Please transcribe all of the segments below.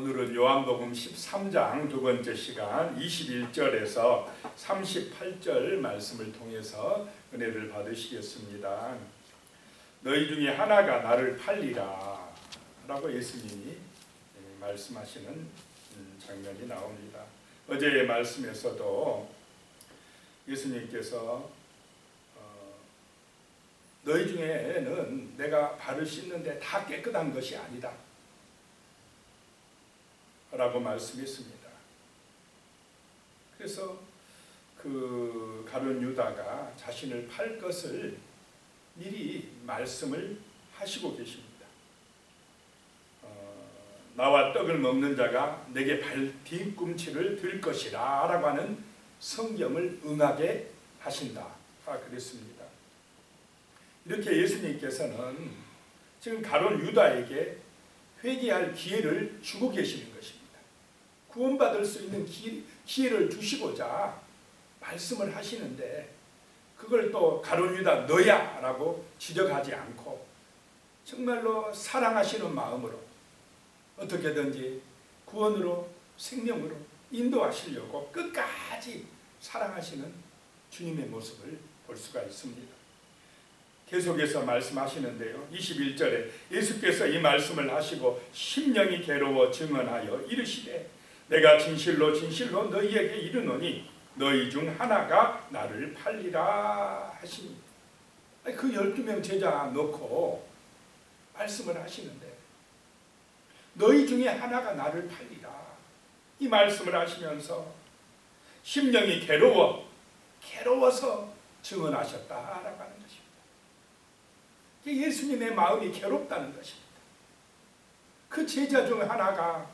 오늘은 요한복음 13장 두 번째 시간 21절에서 38절 말씀을 통해서 은혜를 받으시겠습니다. 너희 중에 하나가 나를 팔리라 라고 예수님이 말씀하시는 장면이 나옵니다. 어제의 말씀에서도 예수님께서 너희 중에는 내가 발을 씻는데 다 깨끗한 것이 아니다 라고 말씀했습니다. 그래서 그 가룟 유다가 자신을 팔 것을 미리 말씀을 하시고 계십니다. 나와 떡을 먹는 자가 내게 발 뒤꿈치를 들 것이라 라고 하는 성경을 응하게 하신다 그랬습니다. 이렇게 예수님께서는 지금 가룟 유다에게 회개할 기회를 주고 계시는 것입니다. 구원받을 수 있는 기회를 주시고자 말씀을 하시는데 그걸 또 가룟 유다 너야 라고 지적하지 않고 정말로 사랑하시는 마음으로 어떻게든지 구원으로 생명으로 인도하시려고 끝까지 사랑하시는 주님의 모습을 볼 수가 있습니다. 계속해서 말씀하시는데요. 21절에 예수께서 이 말씀을 하시고 심령이 괴로워 증언하여 이르시되 내가 진실로 진실로 너희에게 이르노니 너희 중 하나가 나를 팔리라 하시니 그 12명 제자 놓고 말씀을 하시는데 너희 중에 하나가 나를 팔리라 이 말씀을 하시면서 심령이 괴로워서 증언하셨다라고 하는 것입니다. 예수님의 마음이 괴롭다는 것입니다. 그 제자 중 하나가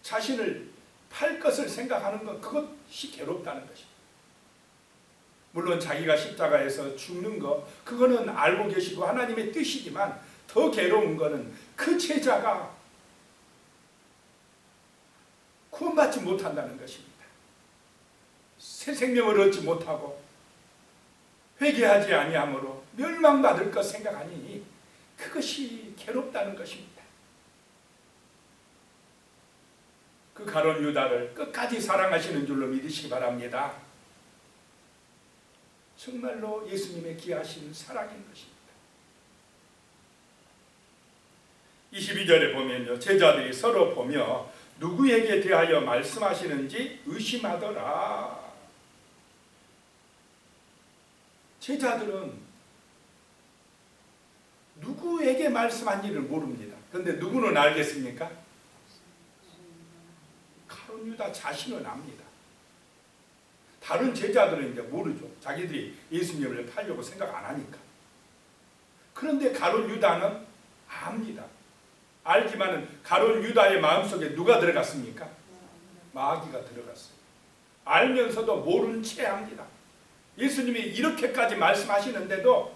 자신을 팔 것을 생각하는 것 그것이 괴롭다는 것입니다. 물론 자기가 십자가에서 죽는 것 그거는 알고 계시고 하나님의 뜻이지만 더 괴로운 것은 그 제자가 구원받지 못한다는 것입니다. 새 생명을 얻지 못하고 회개하지 아니함으로 멸망받을 것 생각하니 그것이 괴롭다는 것입니다. 그 가룟 유다를 끝까지 사랑하시는 줄로 믿으시기 바랍니다. 정말로 예수님의 귀하신 사랑인 것입니다. 22절에 보면요. 제자들이 서로 보며 누구에게 대하여 말씀하시는지 의심하더라. 제자들은 누구에게 말씀한지를 모릅니다. 그런데 누구는 알겠습니까? 가룟 유다 자신은 압니다. 다른 제자들은 이제 모르죠. 자기들이 예수님을 팔려고 생각 안 하니까. 그런데 가룟 유다는 압니다. 알지만은 가룟 유다의 마음속에 누가 들어갔습니까? 마귀가 들어갔어요. 알면서도 모른 채 합니다. 예수님이 이렇게까지 말씀하시는데도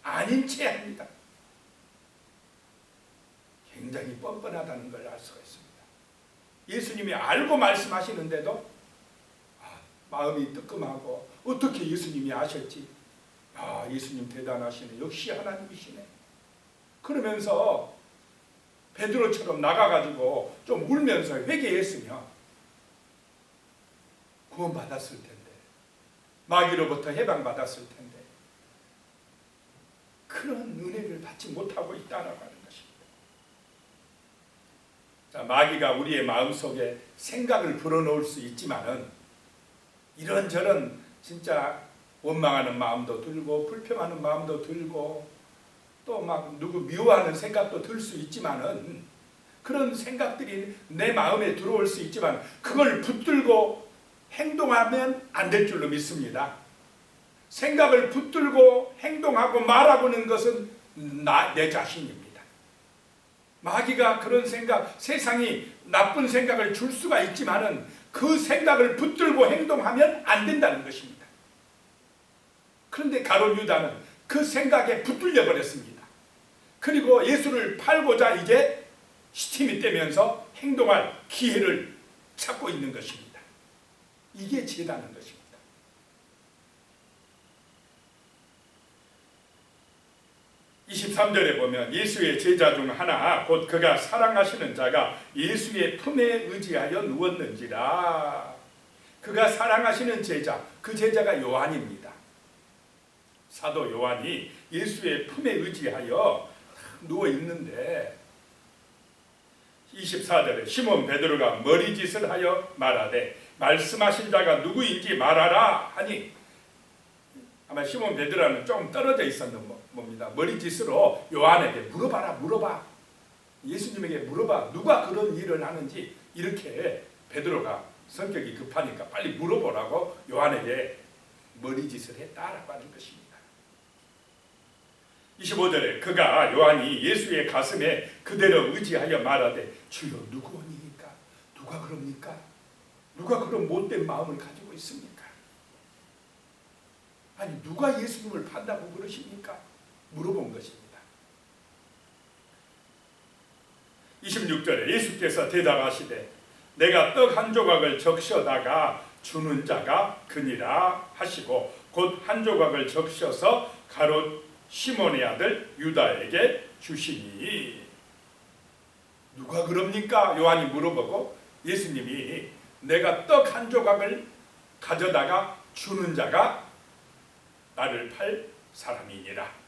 아닌 채 합니다. 굉장히 뻔뻔하다는 걸 알 수가 있습니다. 예수님이 알고 말씀하시는데도 마음이 뜨끔하고 어떻게 예수님이 아셨지? 예수님 대단하시네. 역시 하나님이시네. 그러면서 베드로처럼 나가가지고 좀 울면서 회개했으면 구원받았을 텐데 마귀로부터 해방받았을 텐데 그런 은혜를 받지 못하고 있다라고 하는 것입니다. 자, 마귀가 우리의 마음속에 생각을 불어넣을 수 있지만은 이런저런 진짜 원망하는 마음도 들고 불평하는 마음도 들고 또 막 누구 미워하는 생각도 들 수 있지만은 그런 생각들이 내 마음에 들어올 수 있지만 그걸 붙들고 행동하면 안 될 줄로 믿습니다. 생각을 붙들고 행동하고 말하고는 것은 내 자신입니다. 마귀가 그런 생각, 세상이 나쁜 생각을 줄 수가 있지만은 그 생각을 붙들고 행동하면 안 된다는 것입니다. 그런데 가룟 유다는 그 생각에 붙들려 버렸습니다. 그리고 예수를 팔고자 이제 시침이 떼면서 행동할 기회를 찾고 있는 것입니다. 이게 죄다는 것입니다. 23절에 보면 예수의 제자 중 하나 곧 그가 사랑하시는 자가 예수의 품에 의지하여 누웠는지라. 그가 사랑하시는 제자, 그 제자가 요한입니다. 사도 요한이 예수의 품에 의지하여 누워 있는데 24절에 시몬 베드로가 머리짓을 하여 말하되 말씀하신 자가 누구인지 말하라 하니, 아마 시몬 베드로는 조금 떨어져 있었는 겁니다. 머리짓으로 요한에게 물어봐. 예수님에게 물어봐. 누가 그런 일을 하는지. 이렇게 베드로가 성격이 급하니까 빨리 물어보라고 요한에게 머리짓을 했다라고 하는 것입니다. 25절에 그가 요한이 예수의 가슴에 그대로 의지하여 말하되 주여 누구오니까? 누가 그럽니까? 누가 그런 못된 마음을 가지고 있습니까? 아니 누가 예수님을 판다고 그러십니까? 물어본 것입니다. 26절에 예수께서 대답하시되 내가 떡 한 조각을 적셔다가 주는 자가 그니라 하시고 곧 한 조각을 적셔서 가롯 시몬의 아들 유다에게 주시니. 누가 그럽니까? 요한이 물어보고 예수님이 내가 떡 한 조각을 가져다가 주는 자가 나를 팔 사람이니라.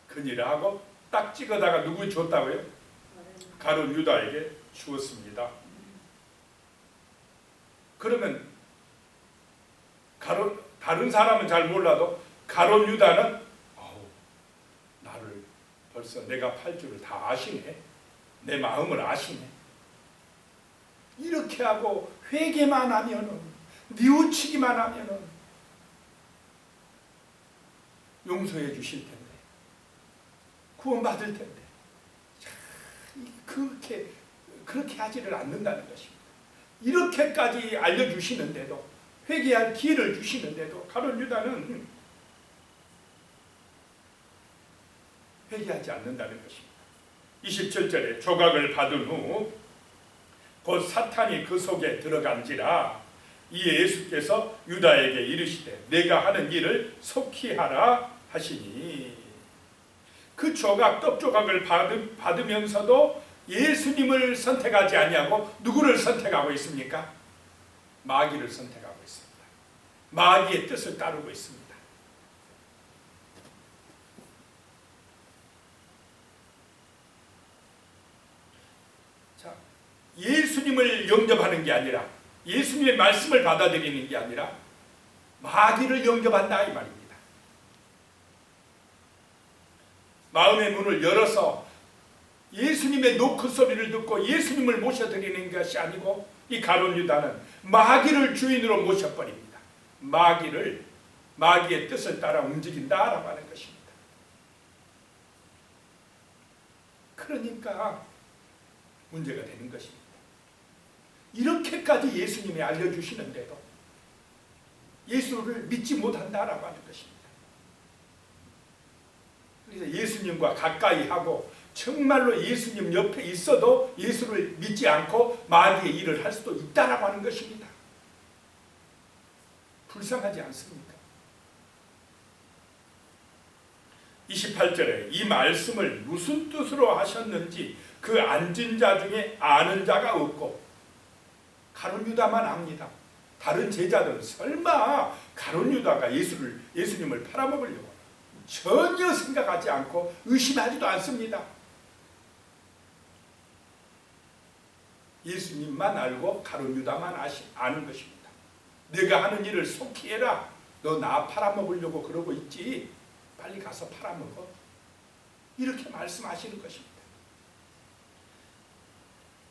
그니라 하고 딱 찍어다가 누구 줬다고요? 가룟 유다에게 주었습니다. 그러면 다른 사람은 잘 몰라도 가룟 유다는 나를 벌써 내가 팔 줄을 다 아시네. 내 마음을 아시네. 이렇게 하고 회개만 하면은, 뉘우치기만 하면은 용서해 주실 텐데, 구원받을 텐데 그렇게 하지를 않는다는 것입니다. 이렇게까지 알려주시는데도, 회개할 기회를 주시는데도 가룟 유다는 회개하지 않는다는 것입니다. 27절에 조각을 받은 후 곧 사탄이 그 속에 들어간지라. 이에 예수께서 유다에게 이르시되 내가 하는 일을 속히 하라 하시니. 그 조각, 떡 조각을 받으면서도 예수님을 선택하지 아니하고 누구를 선택하고 있습니까? 마귀를 선택하고 있습니다. 마귀의 뜻을 따르고 있습니다. 자, 예수님을 영접하는 게 아니라, 예수님의 말씀을 받아들이는 게 아니라 마귀를 영접한다 이 말입니다. 마음의 문을 열어서 예수님의 노크 소리를 듣고 예수님을 모셔드리는 것이 아니고, 이 가룟 유다는 마귀를 주인으로 모셔버립니다. 마귀의 뜻을 따라 움직인다라고 하는 것입니다. 그러니까 문제가 되는 것입니다. 이렇게까지 예수님이 알려주시는데도 예수를 믿지 못한다라고 하는 것입니다. 그래서 예수님과 가까이 하고 정말로 예수님 옆에 있어도 예수를 믿지 않고 마귀의 일을 할 수도 있다라고 하는 것입니다. 불쌍하지 않습니까? 28절에 이 말씀을 무슨 뜻으로 하셨는지 그 앉은 자 중에 아는 자가 없고, 가룟 유다만 압니다. 다른 제자들은 설마 가룟 유다가 예수님을 팔아먹으려고 전혀 생각하지 않고 의심하지도 않습니다. 예수님만 알고 가룟 유다만 아는 것입니다. 내가 하는 일을 속히 해라. 너 나 팔아먹으려고 그러고 있지? 빨리 가서 팔아먹어. 이렇게 말씀하시는 것입니다.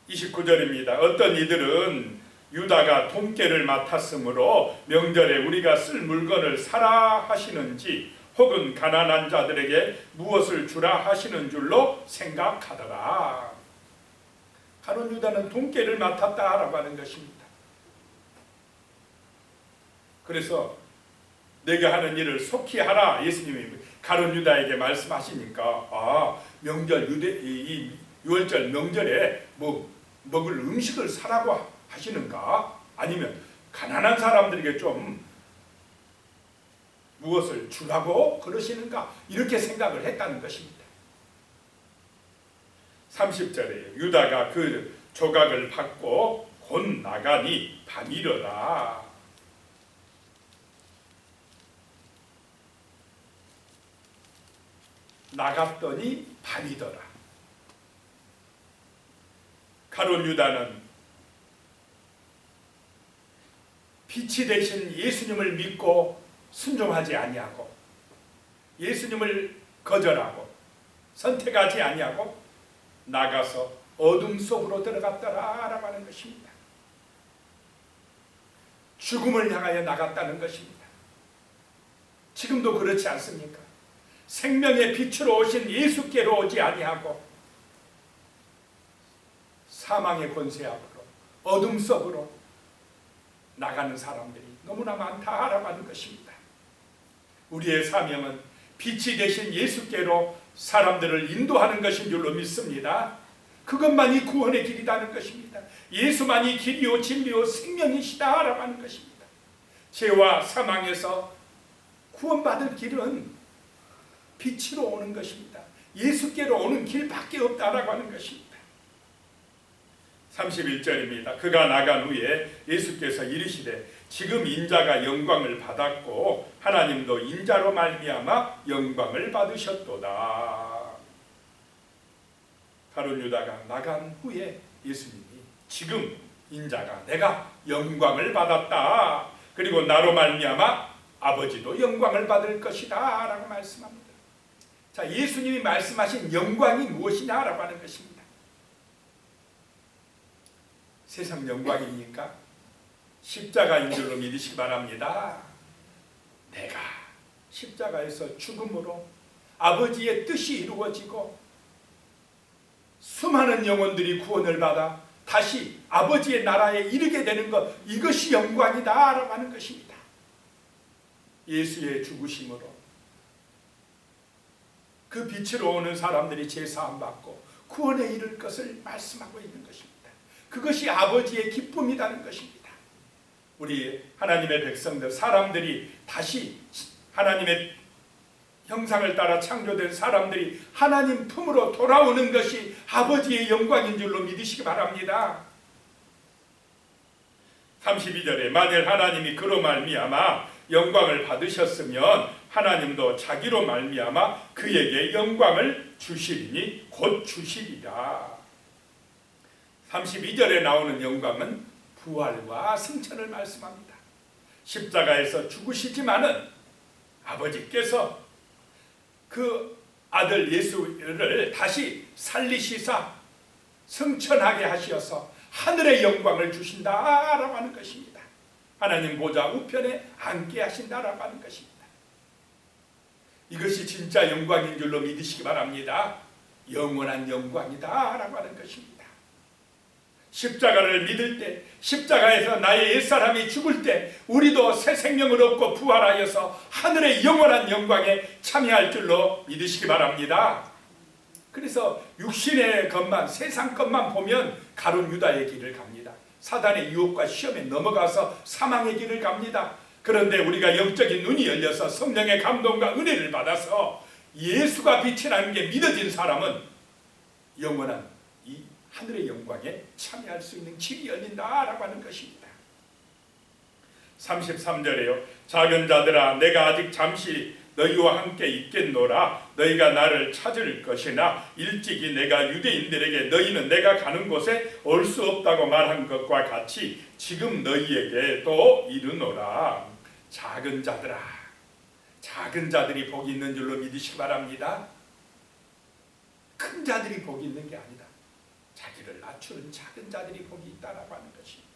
29절입니다. 어떤 이들은 유다가 돈깨를 맡았으므로 명절에 우리가 쓸 물건을 사라 하시는지 혹은 가난한 자들에게 무엇을 주라 하시는 줄로 생각하더라. 가룟 유다는 돈깨를 맡았다라고 하는 것입니다. 그래서 내가 하는 일을 속히 하라 예수님이 가룟 유다에게 말씀하시니까 명절 이 유월절 명절에 먹을 음식을 사라고 하시는가? 아니면 가난한 사람들에게 좀 무엇을 주라고 그러시는가 이렇게 생각을 했다는 것입니다. 30절에 유다가 그 조각을 받고 곧 나가니 밤이러라. 나갔더니 밤이더라. 가룟 유다는 빛이 되신 예수님을 믿고 순종하지 아니하고 예수님을 거절하고 선택하지 아니하고 나가서 어둠 속으로 들어갔더라라고 하는 것입니다. 죽음을 향하여 나갔다는 것입니다. 지금도 그렇지 않습니까? 생명의 빛으로 오신 예수께로 오지 아니하고 사망의 권세 앞으로 어둠 속으로 나가는 사람들이 너무나 많다라고 하는 것입니다. 우리의 사명은 빛이 되신 예수께로 사람들을 인도하는 것인 줄로 믿습니다. 그것만이 구원의 길이라는 것입니다. 예수만이 길이요 진리요 생명이시다라고 하는 것입니다. 죄와 사망에서 구원받을 길은 빛으로 오는 것입니다. 예수께로 오는 길밖에 없다라고 하는 것입니다. 31절입니다. 그가 나간 후에 예수께서 이르시되 지금 인자가 영광을 받았고 하나님도 인자로 말미암아 영광을 받으셨도다. 가룟 유다가 나간 후에 예수님이 지금 인자가 내가 영광을 받았다. 그리고 나로 말미암아 아버지도 영광을 받을 것이다 라고 말씀합니다. 자, 예수님이 말씀하신 영광이 무엇이냐라고 하는 것입니다. 세상 영광입니까? 십자가인 줄로 믿으시기 바랍니다. 내가 십자가에서 죽음으로 아버지의 뜻이 이루어지고 수많은 영혼들이 구원을 받아 다시 아버지의 나라에 이르게 되는 것, 이것이 영광이다 라고 하는 것입니다. 예수의 죽으심으로 그 빛으로 오는 사람들이 제사함 받고 구원에 이를 것을 말씀하고 있는 것입니다. 그것이 아버지의 기쁨이라는 것입니다. 우리 하나님의 백성들, 사람들이 다시 하나님의 형상을 따라 창조된 사람들이 하나님 품으로 돌아오는 것이 아버지의 영광인 줄로 믿으시기 바랍니다. 32절에 만일 하나님이 그로 말미암아 영광을 받으셨으면 하나님도 자기로 말미암아 그에게 영광을 주시리니 곧 주시리라. 32절에 나오는 영광은 부활과 승천을 말씀합니다. 십자가에서 죽으시지만은 아버지께서 그 아들 예수를 다시 살리시사 승천하게 하시어서 하늘의 영광을 주신다라고 하는 것입니다. 하나님 보좌 우편에 앉게 하신다라고 하는 것입니다. 이것이 진짜 영광인 줄로 믿으시기 바랍니다. 영원한 영광이다라고 하는 것입니다. 십자가를 믿을 때, 십자가에서 나의 옛사람이 죽을 때 우리도 새 생명을 얻고 부활하여서 하늘의 영원한 영광에 참여할 줄로 믿으시기 바랍니다. 그래서 육신의 것만, 세상 것만 보면 가룟 유다의 길을 갑니다. 사단의 유혹과 시험에 넘어가서 사망의 길을 갑니다. 그런데 우리가 영적인 눈이 열려서 성령의 감동과 은혜를 받아서 예수가 빛이라는 게 믿어진 사람은 영원한 이 하늘의 영광에 참여할 수 있는 길이 열린다라고 하는 것입니다. 33절에요. 작은 자들아 내가 아직 잠시 너희와 함께 있겠노라. 너희가 나를 찾을 것이나 일찍이 내가 유대인들에게 너희는 내가 가는 곳에 올 수 없다고 말한 것과 같이 지금 너희에게 또 이르노라. 작은 자들아, 작은 자들이 복이 있는 줄로 믿으시기 바랍니다. 큰 자들이 복이 있는 게 아니다. 자기를 낮추는 작은 자들이 복이 있다라고 하는 것입니다.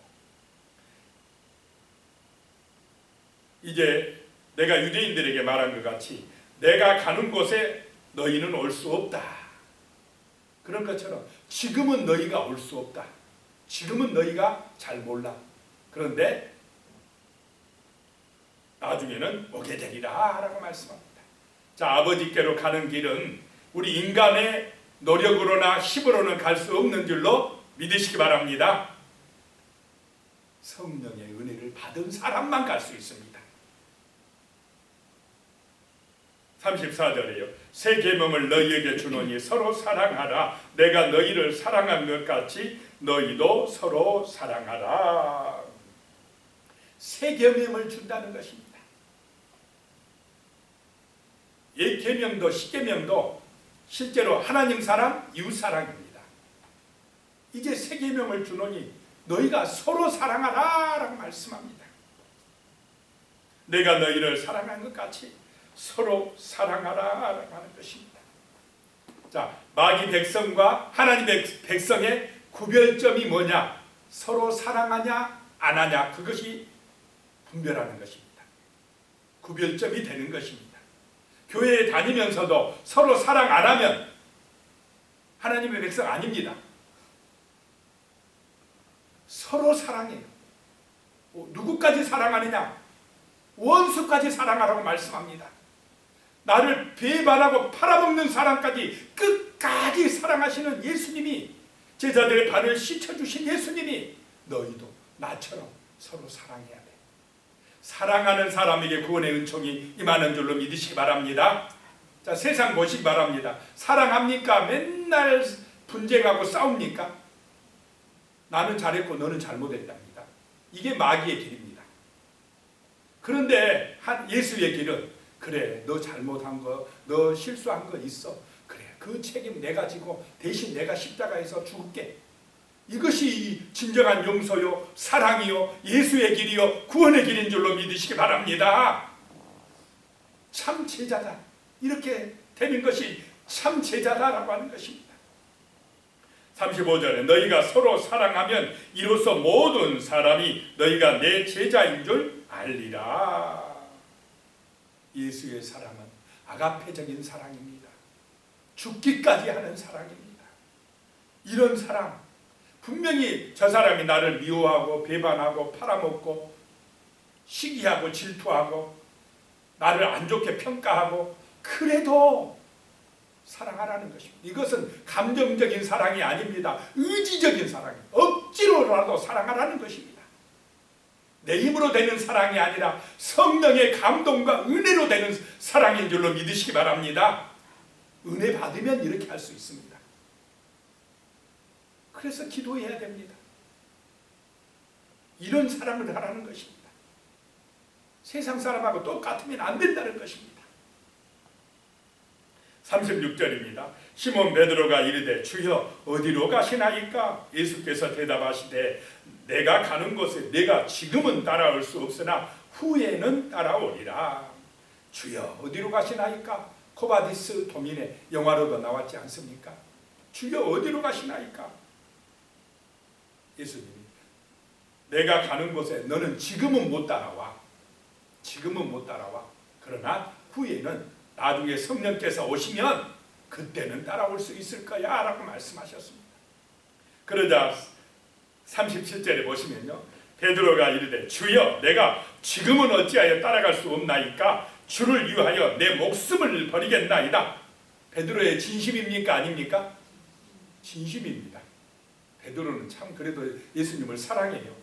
이제 내가 유대인들에게 말한 것 같이 내가 가는 곳에 너희는 올 수 없다. 그런 것처럼 지금은 너희가 올 수 없다. 지금은 너희가 잘 몰라. 그런데 나중에는 오게 되리라 라고 말씀합니다. 자, 아버지께로 가는 길은 우리 인간의 노력으로나 힘으로는 갈 수 없는 줄로 믿으시기 바랍니다. 성령의 은혜를 받은 사람만 갈 수 있습니다. 34절에요. 새 계명을 너희에게 주노니 서로 사랑하라. 내가 너희를 사랑한 것 같이 너희도 서로 사랑하라. 새 계명을 준다는 것입니다. 옛 계명도 십계명도 실제로 하나님 사랑, 이웃 사랑입니다. 이제 새 계명을 주노니 너희가 서로 사랑하라 라고 말씀합니다. 내가 너희를 사랑한 것 같이 서로 사랑하라 라고 하는 것입니다. 자, 마귀 백성과 하나님 백성의 구별점이 뭐냐? 서로 사랑하냐 안 하냐, 그것이 분별하는 것입니다. 구별점이 되는 것입니다. 교회에 다니면서도 서로 사랑 안 하면 하나님의 백성 아닙니다. 서로 사랑해요. 누구까지 사랑하느냐? 원수까지 사랑하라고 말씀합니다. 나를 배반하고 팔아먹는 사람까지 끝까지 사랑하시는 예수님이, 제자들의 발을 씻어주신 예수님이 너희도 나처럼 서로 사랑해야 돼. 사랑하는 사람에게 구원의 은총이 임하는 줄로 믿으시기 바랍니다. 자, 세상 보시기 바랍니다. 사랑합니까? 맨날 분쟁하고 싸웁니까? 나는 잘했고 너는 잘못했답니다. 이게 마귀의 길입니다. 그런데 예수의 길은, 그래, 너 잘못한 거, 너 실수한 거 있어. 그래, 그 책임 내가 지고 대신 내가 십자가에서 죽을게. 이것이 진정한 용서요, 사랑이요, 예수의 길이요, 구원의 길인 줄로 믿으시기 바랍니다. 참 제자다. 이렇게 되는 것이 참 제자다라고 하는 것입니다. 35절에 너희가 서로 사랑하면 이로써 모든 사람이 너희가 내 제자인 줄 알리라. 예수의 사랑은 아가페적인 사랑입니다. 죽기까지 하는 사랑입니다. 이런 사랑, 분명히 저 사람이 나를 미워하고 배반하고 팔아먹고 시기하고 질투하고 나를 안 좋게 평가하고, 그래도 사랑하라는 것입니다. 이것은 감정적인 사랑이 아닙니다. 의지적인 사랑이에요. 억지로라도 사랑하라는 것입니다. 내 힘으로 되는 사랑이 아니라 성령의 감동과 은혜로 되는 사랑인 줄로 믿으시기 바랍니다. 은혜 받으면 이렇게 할 수 있습니다. 그래서 기도해야 됩니다. 이런 사랑을 하라는 것입니다. 세상 사람하고 똑같으면 안 된다는 것입니다. 36절입니다. 시몬 베드로가 이르되 주여 어디로 가시나이까? 예수께서 대답하시되 내가 가는 곳에 내가 지금은 따라올 수 없으나 후에는 따라오리라. 주여 어디로 가시나이까? 코바디스 도민의 영화로도 나왔지 않습니까? 주여 어디로 가시나이까? 예수님이 내가 가는 곳에 너는 지금은 못 따라와. 지금은 못 따라와. 그러나 후에는 나중에 성령께서 오시면 그때는 따라올 수 있을 거야 라고 말씀하셨습니다. 그러자 37절에 보시면요, 베드로가 이르되 주여 내가 지금은 어찌하여 따라갈 수 없나이까? 주를 위하여 내 목숨을 버리겠나이다. 베드로의 진심입니까 아닙니까? 진심입니다. 베드로는 참 그래도 예수님을 사랑해요.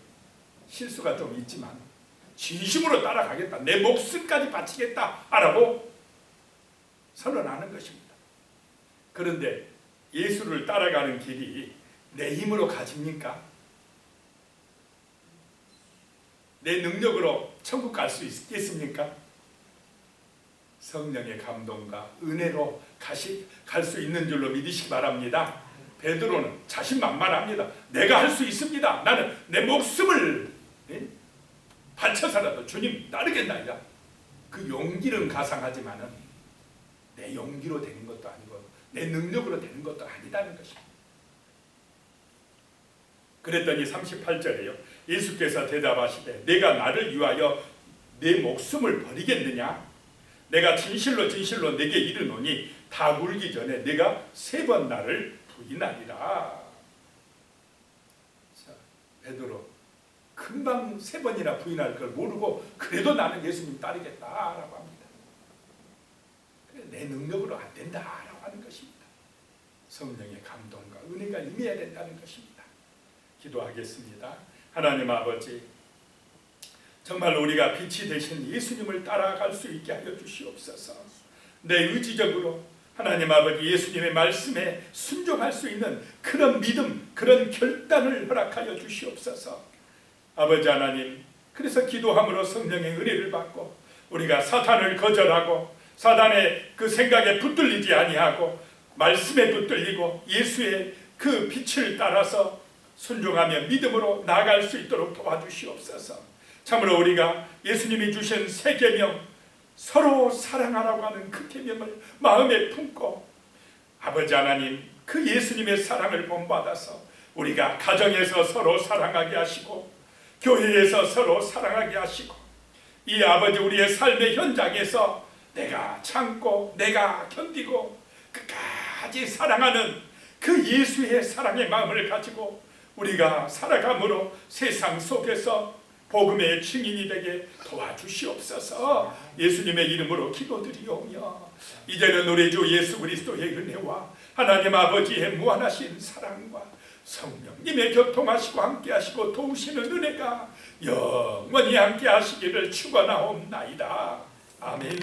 실수가 좀 있지만 진심으로 따라가겠다, 내 목숨까지 바치겠다 라고 선언하는 것입니다. 그런데 예수를 따라가는 길이 내 힘으로 가집니까? 내 능력으로 천국 갈 수 있겠습니까? 성령의 감동과 은혜로 갈 수 있는 줄로 믿으시기 바랍니다. 베드로는 자신만만합니다. 내가 할 수 있습니다. 나는 내 목숨을 바쳐서라도 주님 따르겠나이다. 그 용기는 가상하지만은 내 용기로 되는 것도 아니고 내 능력으로 되는 것도 아니다는 것입니다. 그랬더니 38절에요. 예수께서 대답하시되 내가 나를 위하여 내 목숨을 버리겠느냐? 내가 진실로 진실로 내게 이르노니 다 물기 전에 내가 3번 나를 부인하리라. 자, 베드로 금방 3번이나 부인할 걸 모르고 그래도 나는 예수님 따르겠다라고 합니다. 내 능력으로 안 된다라고 하는 것입니다. 성령의 감동과 은혜가 임해야 된다는 것입니다. 기도하겠습니다. 하나님 아버지, 정말 우리가 빛이 되신 예수님을 따라갈 수 있게 하여 주시옵소서. 내 의지적으로 하나님 아버지 예수님의 말씀에 순종할 수 있는 그런 믿음, 그런 결단을 허락하여 주시옵소서. 아버지 하나님, 그래서 기도함으로 성령의 은혜를 받고 우리가 사탄을 거절하고 사단의 그 생각에 붙들리지 아니하고 말씀에 붙들리고 예수의 그 빛을 따라서 순종하며 믿음으로 나아갈 수 있도록 도와주시옵소서. 참으로 우리가 예수님이 주신 새 계명, 서로 사랑하라고 하는 그 계명을 마음에 품고 아버지 하나님, 그 예수님의 사랑을 본받아서 우리가 가정에서 서로 사랑하게 하시고 교회에서 서로 사랑하게 하시고 이 아버지 우리의 삶의 현장에서 내가 참고 내가 견디고 끝까지 사랑하는 그 예수의 사랑의 마음을 가지고 우리가 살아감으로 세상 속에서 복음의 증인이 되게 도와주시옵소서. 예수님의 이름으로 기도드리오며 이제는 우리 주 예수 그리스도의 은혜와 하나님 아버지의 무한하신 사랑과 성령님의 교통하시고 함께하시고 도우시는 은혜가 영원히 함께하시기를 축원하옵나이다. 아멘.